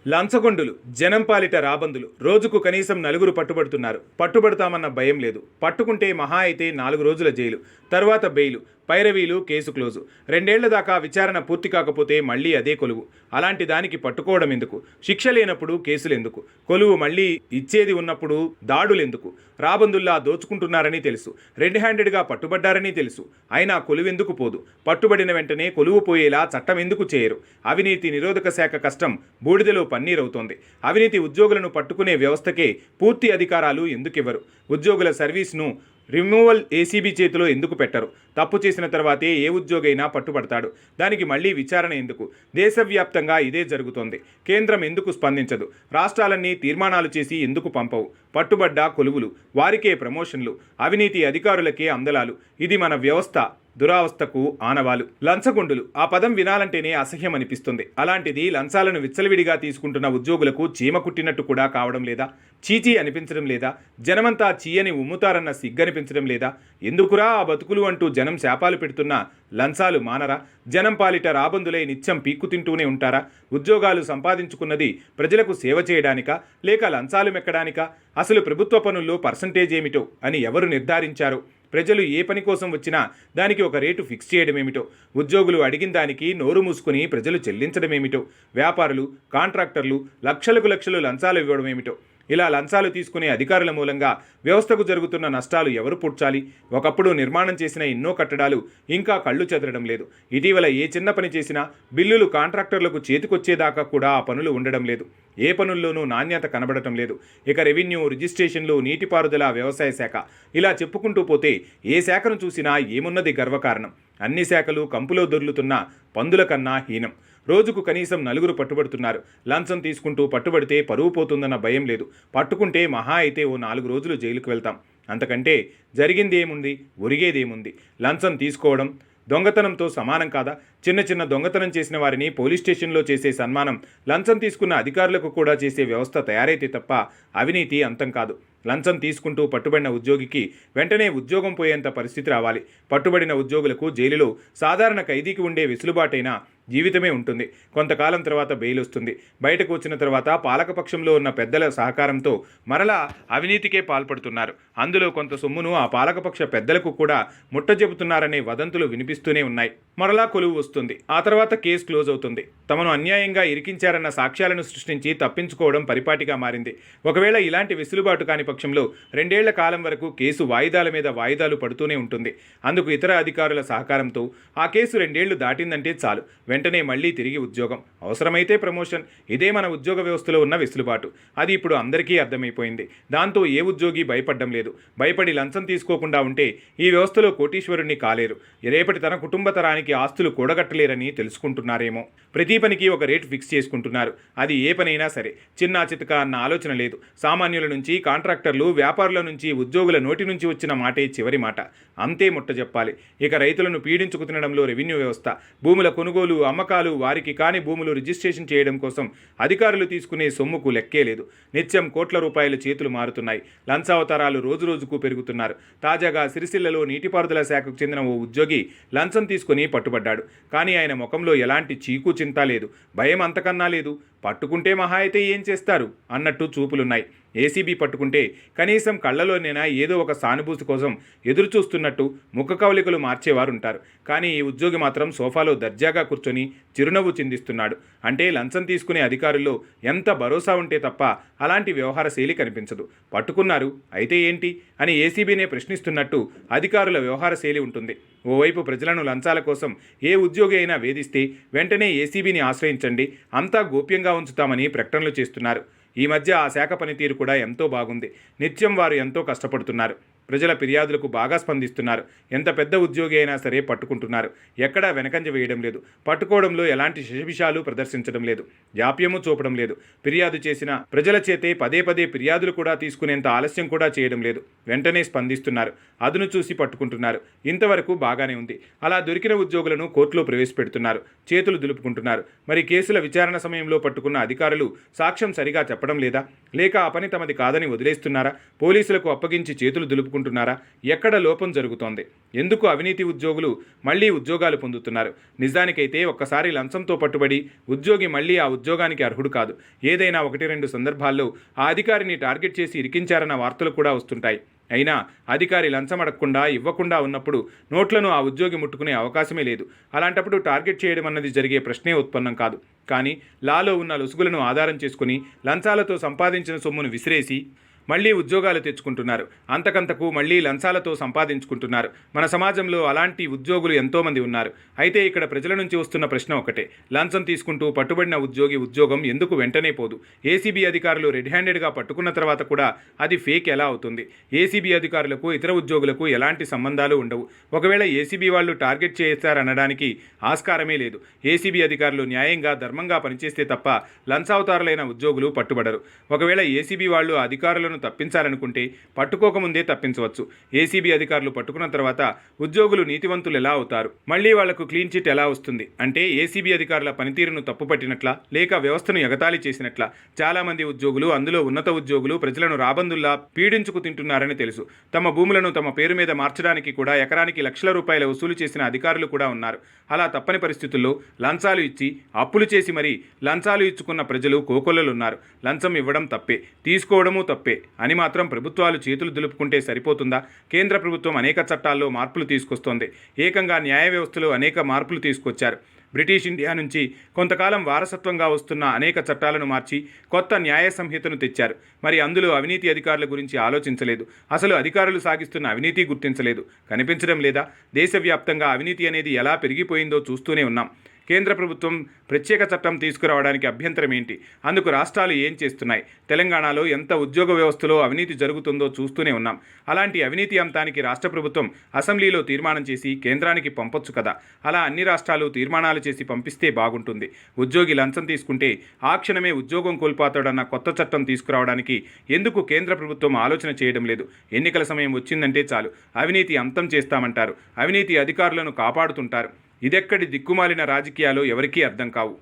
లంచగొండులు జనం పాలిట రాబందులు రోజుకు కనీసం నలుగురు పట్టుబడుతున్నారు. పట్టుబడతామన్న భయం లేదు. పట్టుకుంటే మహా అయితే 4 రోజుల జైలు, తర్వాత బెయిలు, పైరవీలు, కేసు క్లోజు. 2 ఏళ్ల దాకా విచారణ పూర్తి కాకపోతే మళ్ళీ అదే కొలువు. అలాంటి దానికి పట్టుకోవడం ఎందుకు? శిక్ష లేనప్పుడు కేసులెందుకు? కొలువు మళ్ళీ ఇచ్చేది ఉన్నప్పుడు దాడులెందుకు? రాబందుల్లా దోచుకుంటున్నారని తెలుసు, రెడ్ హ్యాండెడ్గా పట్టుబడ్డారని తెలుసు. అయినా కొలువెందుకు పోదు? పట్టుబడిన వెంటనే కొలువు పోయేలా చట్టం ఎందుకు చేయరు? అవినీతి నిరోధక శాఖ కష్టం బూడిదలో పన్నీరవుతోంది. అవినీతి ఉద్యోగులను పట్టుకునే వ్యవస్థకే పూర్తి అధికారాలు ఎందుకివ్వరు? ఉద్యోగుల సర్వీస్ను రిమూవల్ ఏసీబీ చేతిలో ఎందుకు పెట్టరు? తప్పు చేసిన తర్వాతే ఏ ఉద్యోగైనా పట్టుబడతాడు. దానికి మళ్ళీ విచారణ ఎందుకు? దేశవ్యాప్తంగా ఇదే జరుగుతోంది. కేంద్రం ఎందుకు స్పందించదు? రాష్ట్రాలన్నీ తీర్మానాలు చేసి ఎందుకు పంపవు? పట్టుబడ్డ కొలువులు, వారికే ప్రమోషన్లు, అవినీతి అధికారులకే అందలాలు. ఇది మన వ్యవస్థ దురావస్థకు ఆనవాలు. లంచగొండులు ఆ పదం వినాలంటేనే అసహ్యం అనిపిస్తుంది. అలాంటిది లంచాలను విచ్చలవిడిగా తీసుకుంటున్న ఉద్యోగులకు చీమ కుట్టినట్టు కూడా కావడం లేదా? చీచీ అనిపించడం లేదా? జనమంతా చీయని ఉమ్ముతారన్న సిగ్గనిపించడం లేదా? ఎందుకురా ఆ బతుకులు అంటూ జనం శాపాలు పెడుతున్నా లంచాలు మానరా? జనం పాలిట రాబందులై నిత్యం పీక్కు తింటూనే ఉంటారా? ఉద్యోగాలు సంపాదించుకున్నది ప్రజలకు సేవ చేయడానికా, లేక లంచాలు మెక్కడానికా? అసలు ప్రభుత్వ పనుల్లో పర్సంటేజ్ ఏమిటో అని ఎవరు నిర్ధారించారు? ప్రజలు ఏ పని కోసం వచ్చినా దానికి ఒక రేటు ఫిక్స్ చేయడమేమిటో? ఉద్యోగులు అడిగిన దానికి నోరు మూసుకుని ప్రజలు చెల్లించడమేమిటో? వ్యాపారులు, కాంట్రాక్టర్లు లక్షలకు లక్షలు లంచాలు ఇవ్వడమేమిటో? ఇలా లంచాలు తీసుకునే అధికారుల మూలంగా వ్యవస్థకు జరుగుతున్న నష్టాలు ఎవరు పూడ్చాలి? ఒకప్పుడు నిర్మాణం చేసిన ఎన్నో కట్టడాలు ఇంకా కళ్ళు చెదరడం లేదు. ఇటీవల ఏ చిన్న పని చేసినా బిల్లులు కాంట్రాక్టర్లకు చేతికొచ్చేదాకా కూడా ఆ పనులు ఉండడం లేదు. ఏ పనుల్లోనూ నాణ్యత కనబడటం లేదు. ఇక రెవెన్యూ, రిజిస్ట్రేషన్లు, నీటిపారుదల, వ్యవసాయ శాఖ, ఇలా చెప్పుకుంటూ పోతే ఏ శాఖను చూసినా ఏమున్నది గర్వకారణం? అన్ని శాఖలు కంపులో దొర్లుతున్న పందుల కన్నా హీనం. రోజుకు కనీసం 4 పట్టుబడుతున్నారు. లంచం తీసుకుంటూ పట్టుబడితే పరువు పోతుందన్న భయం లేదు. పట్టుకుంటే మహా అయితే ఓ 4 రోజులు జైలుకు వెళ్తాం. అంతకంటే జరిగిందేముంది? ఒరిగేదేముంది? లంచం తీసుకోవడం దొంగతనంతో సమానం కాదా? చిన్న చిన్న దొంగతనం చేసిన వారిని పోలీస్ స్టేషన్లో చేసే సన్మానం లంచం తీసుకున్న అధికారులకు కూడా చేసే వ్యవస్థ తయారైతే తప్ప అవినీతి అంతం కాదు. లంచం తీసుకుంటూ పట్టుబడిన ఉద్యోగికి వెంటనే ఉద్యోగం పోయేంత పరిస్థితి రావాలి. పట్టుబడిన ఉద్యోగులకు జైలులో సాధారణ ఖైదీకి ఉండే వెసులుబాటైన జీవితమే ఉంటుంది. కొంతకాలం తర్వాత బెయిల్ వస్తుంది. బయటకు వచ్చిన తర్వాత పాలకపక్షంలో ఉన్న పెద్దల సహకారంతో మరలా అవినీతికే పాల్పడుతున్నారు. అందులో కొంత సొమ్మును ఆ పాలకపక్ష పెద్దలకు కూడా ముట్టజెబుతున్నారనే వదంతులు వినిపిస్తూనే ఉన్నాయి. మరలా కొలువు వస్తుంది. ఆ తర్వాత కేసు క్లోజ్ అవుతుంది. తమను అన్యాయంగా ఇరికించారన్న సాక్ష్యాలను సృష్టించి తప్పించుకోవడం పరిపాటిగా మారింది. ఒకవేళ ఇలాంటి వెసులుబాటు కాని పక్షంలో 2 ఏళ్ల కాలం వరకు కేసు వాయిదాల మీద వాయిదాలు పడుతూనే ఉంటుంది. అందుకు ఇతర అధికారుల సహకారంతో ఆ కేసు 2 ఏళ్లు దాటిందంటే చాలు, వెంటనే మళ్ళీ తిరిగి ఉద్యోగం, అవసరమైతే ప్రమోషన్. ఇదే మన ఉద్యోగ వ్యవస్థలో ఉన్న వెసులుబాటు. అది ఇప్పుడు అందరికీ అర్థమైపోయింది. దాంతో ఏ ఉద్యోగి భయపడ్డం లేదు. భయపడి లంచం తీసుకోకుండా ఉంటే ఈ వ్యవస్థలో కోటీశ్వరుణ్ణి కాలేరు. రేపటి తన కుటుంబ తరానికి ఆస్తులు కూడగట్టలేరని తెలుసుకుంటున్నారేమో. ప్రతి పనికి ఒక రేటు ఫిక్స్ చేసుకుంటున్నారు. అది ఏ పనైనా సరే. చిన్న చితక అన్న ఆలోచన లేదు. సామాన్యుల నుంచి, కాంట్రాక్టర్లు, వ్యాపారుల నుంచి, ఉద్యోగుల నోటి నుంచి వచ్చిన మాటే చివరి మాట. అంతే ముట్ట చెప్పాలి. ఇక రైతులను పీడించుకు తినడంలో రెవెన్యూ వ్యవస్థ. భూముల కొనుగోలు, అమ్మకాలు, వారికి కాని భూములు రిజిస్ట్రేషన్ చేయడం కోసం అధికారులు తీసుకునే సొమ్ముకు లెక్కే లేదు. నిత్యం కోట్ల రూపాయల చేతులు మారుతున్నాయి. లంచావతారాలు రోజురోజుకు పెరుగుతున్నారు. తాజాగా సిరిసిల్లలో నీటిపారుదల శాఖకు చెందిన ఓ ఉద్యోగి లంచం తీసుకుని పట్టుబడ్డాడు. కానీ ఆయన ముఖంలో ఎలాంటి చీకు చింత లేదు. భయం అంతకన్నా లేదు. పట్టుకుంటే మహా అయితే ఏం చేస్తారు అన్నట్టు చూపులున్నాయి. ఏసీబీ పట్టుకుంటే కనీసం కళ్ళలోనైనా ఏదో ఒక సానుభూతి కోసం ఎదురు చూస్తున్నట్టు ముఖ కవలికలు మార్చేవారుంటారు. కానీ ఈ ఉద్యోగి మాత్రం సోఫాలో దర్జాగా కూర్చొని చిరునవ్వు చిందిస్తున్నాడు. అంటే లంచం తీసుకునే అధికారుల్లో ఎంత భరోసా ఉంటే తప్ప అలాంటి వ్యవహార శైలి కనిపించదు. పట్టుకున్నారు అయితే ఏంటి అని ఏసీబీనే ప్రశ్నిస్తున్నట్టు అధికారుల వ్యవహార శైలి ఉంటుంది. ఓవైపు ప్రజలను లంచాల కోసం ఏ ఉద్యోగి అయినా వేధిస్తే వెంటనే ఏసీబీని ఆశ్రయించండి, అంతా గోప్యంగా ఉంచుతామని ప్రకటనలు చేస్తున్నారు. ఈ మధ్య ఆ శాఖ పనితీరు కూడా ఎంతో బాగుంది. నిత్యం వారు ఎంతో కష్టపడుతున్నారు. ప్రజల ఫిర్యాదులకు బాగా స్పందిస్తున్నారు. ఎంత పెద్ద ఉద్యోగి అయినా సరే పట్టుకుంటున్నారు. ఎక్కడా వెనకంజ వేయడం లేదు. పట్టుకోవడంలో ఎలాంటి శిశవిషాలు ప్రదర్శించడం లేదు. జాప్యము చూపడం లేదు. ఫిర్యాదు చేసిన ప్రజల చేతే పదే పదే ఫిర్యాదులు కూడా తీసుకునేంత ఆలస్యం కూడా చేయడం లేదు. వెంటనే స్పందిస్తున్నారు. అదును చూసి పట్టుకుంటున్నారు. ఇంతవరకు బాగానే ఉంది. అలా దొరికిన ఉద్యోగులను కోర్టులో ప్రవేశపెడుతున్నారు. చేతులు దులుపుకుంటున్నారు. మరి కేసుల విచారణ సమయంలో పట్టుకున్న అధికారులు సాక్ష్యం సరిగా చెప్పడం లేదా? లేక ఆ పని తమది కాదని వదిలేస్తున్నారా? పోలీసులకు అప్పగించి చేతులు దులుపుకుంటున్నారా? ఎక్కడ లోపం జరుగుతోంది? ఎందుకు అవినీతి ఉద్యోగులు మళ్లీ ఉద్యోగాలు పొందుతున్నారు? నిజానికైతే ఒక్కసారి లంచంతో పట్టుబడి ఉద్యోగి మళ్లీ ఆ ఉద్యోగానికి అర్హుడు కాదు. ఏదైనా 1-2 సందర్భాల్లో ఆ అధికారిని టార్గెట్ చేసి ఇరికించారన్న వార్తలు కూడా వస్తుంటాయి. అయినా అధికారి లంచం అడగకుండా ఇవ్వకుండా ఉన్నప్పుడు నోట్లను ఆ ఉద్యోగి ముట్టుకునే అవకాశమే లేదు. అలాంటప్పుడు టార్గెట్ చేయడం అన్నది జరిగే ప్రశ్నే ఉత్పన్నం కాదు. కానీ లాలో ఉన్న లొసుగులను ఆధారం చేసుకుని లంచాలతో సంపాదించిన సొమ్మును విసిరేసి మళ్లీ ఉద్యోగాలు తెచ్చుకుంటున్నారు. అంతకంతకు మళ్లీ లంచాలతో సంపాదించుకుంటున్నారు. మన సమాజంలో అలాంటి ఉద్యోగులు ఎంతోమంది ఉన్నారు. అయితే ఇక్కడ ప్రజల నుంచి వస్తున్న ప్రశ్న ఒకటే: లంచం తీసుకుంటూ పట్టుబడిన ఉద్యోగి ఉద్యోగం ఎందుకు వెంటనే పోదు? ఏసీబీ అధికారులు రెడ్ హ్యాండెడ్గా పట్టుకున్న తర్వాత కూడా అది ఫేక్ ఎలా అవుతుంది? ఏసీబీ అధికారులకు ఇతర ఉద్యోగులకు ఎలాంటి సంబంధాలు ఉండవు. ఒకవేళ ఏసీబీ వాళ్ళు టార్గెట్ చేస్తారనడానికి ఆస్కారమే లేదు. ఏసీబీ అధికారులు న్యాయంగా ధర్మంగా పనిచేస్తే తప్ప లంచావతారులైన ఉద్యోగులు పట్టుబడరు. ఒకవేళ ఏసీబీ వాళ్ళు అధికారులను తప్పించాలనుకుంటే పట్టుకోకముందే తప్పించవచ్చు. ఏసీబీ అధికారులు పట్టుకున్న తర్వాత ఉద్యోగులు నీతివంతులు ఎలా అవుతారు? మళ్లీ వాళ్లకు క్లీన్ చిట్ ఎలా వస్తుంది? అంటే ఏసీబీ అధికారుల పనితీరును తప్పుపట్టినట్లా, లేక వ్యవస్థను ఎగతాళి చేసినట్లా? చాలా మంది ఉద్యోగులు, అందులో ఉన్నత ఉద్యోగులు, ప్రజలను రాబందుల్లా పీడించుకు తింటున్నారని తెలుసు. తమ భూములను తమ పేరు మీద మార్చడానికి కూడా ఎకరానికి లక్షల రూపాయల వసూలు చేసిన అధికారులు కూడా ఉన్నారు. అలా తప్పని పరిస్థితుల్లో లంచాలు ఇచ్చి అప్పులు చేసి మరీ లంచాలు ఇచ్చుకున్న ప్రజలు కోకొల్లలున్నారు. లంచం ఇవ్వడం తప్పే, తీసుకోవడమూ తప్పే అని మాత్రం ప్రభుత్వాలు చేతులు దులుపుకుంటే సరిపోతుందా? కేంద్ర ప్రభుత్వం అనేక చట్టాల్లో మార్పులు తీసుకొస్తోంది. ఏకంగా న్యాయ వ్యవస్థలో అనేక మార్పులు తీసుకొచ్చారు. బ్రిటిష్ ఇండియా నుంచి కొంతకాలం వారసత్వంగా వస్తున్న అనేక చట్టాలను మార్చి కొత్త న్యాయ సంహితను తెచ్చారు. మరి అందులో అవినీతి అధికారుల గురించి ఆలోచించలేదు. అసలు అధికారులు సాగిస్తున్న అవినీతి గుర్తించలేదు. కనిపించడం లేదా? దేశవ్యాప్తంగా అవినీతి అనేది ఎలా పెరిగిపోయిందో చూస్తూనే ఉన్నాం. కేంద్ర ప్రభుత్వం ప్రత్యేక చట్టం తీసుకురావడానికి అభ్యంతరం ఏంటి? అందుకు రాష్ట్రాలు ఏం చేస్తున్నాయి? తెలంగాణలో ఎంత ఉద్యోగ వ్యవస్థలో అవినీతి జరుగుతుందో చూస్తూనే ఉన్నాం. అలాంటి అవినీతి అంతానికి రాష్ట్ర ప్రభుత్వం అసెంబ్లీలో తీర్మానం చేసి కేంద్రానికి పంపొచ్చు కదా. అలా అన్ని రాష్ట్రాలు తీర్మానాలు చేసి పంపిస్తే బాగుంటుంది. ఉద్యోగి లంచం తీసుకుంటే ఆ క్షణమే ఉద్యోగం కోల్పోతాడన్న కొత్త చట్టం తీసుకురావడానికి ఎందుకు కేంద్ర ప్రభుత్వం ఆలోచన చేయడం లేదు? ఎన్నికల సమయం వచ్చిందంటే చాలు అవినీతి అంతం చేస్తామంటారు. అవినీతి అధికారులను కాపాడుతుంటారు. ఇదెక్కడి దిక్కుమాలిన రాజకీయాలు ఎవరికీ అర్థం కావు.